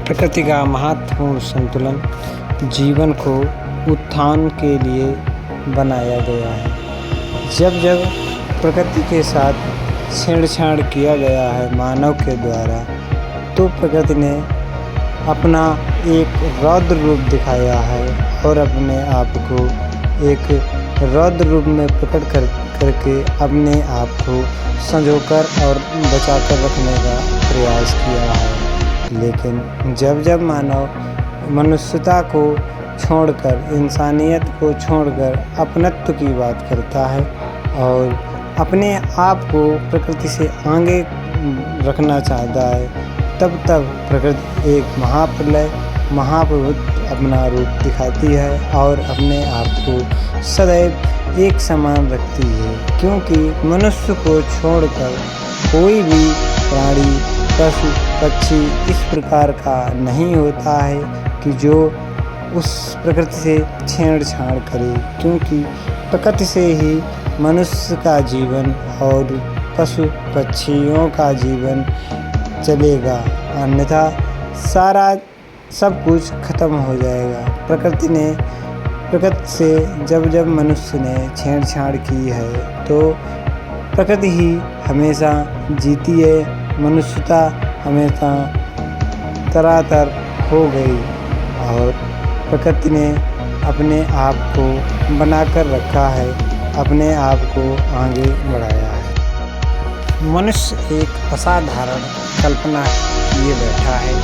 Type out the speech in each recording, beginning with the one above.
प्रकृति का महत्वपूर्ण संतुलन जीवन को उत्थान के लिए बनाया गया है। जब जब प्रकृति के साथ छेड़छाड़ किया गया है मानव के द्वारा, तो प्रकृति ने अपना एक रौद्र रूप दिखाया है और अपने आप को एक रौद्र रूप में प्रकट करके अपने आप को संजोकर और बचाकर रखने का प्रयास किया है। लेकिन जब जब मानव मनुष्यता को छोड़कर, इंसानियत को छोड़कर अपनत्व की बात करता है और अपने आप को प्रकृति से आगे रखना चाहता है, तब तब प्रकृति एक महाप्रलय, महाप्रभुत्व अपना रूप दिखाती है और अपने आप को सदैव एक समान रखती है। क्योंकि मनुष्य को छोड़कर कोई भी प्राणी, पशु, पक्षी इस प्रकार का नहीं होता है कि जो उस प्रकृति से छेड़छाड़ करे, क्योंकि प्रकृति से ही मनुष्य का जीवन और पशु पक्षियों का जीवन चलेगा, अन्यथा सारा सब कुछ खत्म हो जाएगा। प्रकृति से जब जब मनुष्य ने छेड़छाड़ की है, तो प्रकृति ही हमेशा जीती है, मनुष्यता हमेशा तरातर हो गई और प्रकृति ने अपने आप को बनाकर रखा है, अपने आप को आगे बढ़ाया है। मनुष्य एक असाधारण कल्पना किए बैठा है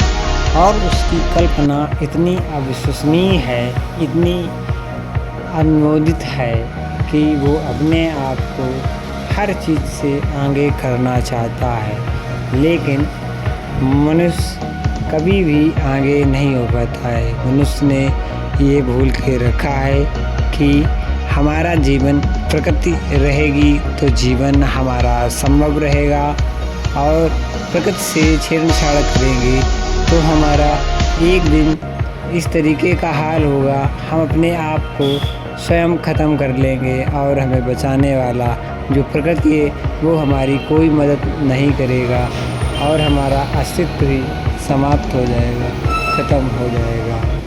और उसकी कल्पना इतनी अविश्वसनीय है, इतनी अनुमोदित है कि वो अपने आप को हर चीज़ से आगे करना चाहता है, लेकिन मनुष्य कभी भी आगे नहीं हो पाता है। मनुष्य ने ये भूल के रखा है कि हमारा जीवन प्रकृति रहेगी तो जीवन हमारा संभव रहेगा, और प्रकृति से छेड़छाड़ करेंगे तो हमारा एक दिन इस तरीके का हाल होगा, हम अपने आप को स्वयं ख़त्म कर लेंगे और हमें बचाने वाला जो प्रकृति है वो हमारी कोई मदद नहीं करेगा और हमारा अस्तित्व ही समाप्त हो जाएगा, ख़त्म हो जाएगा।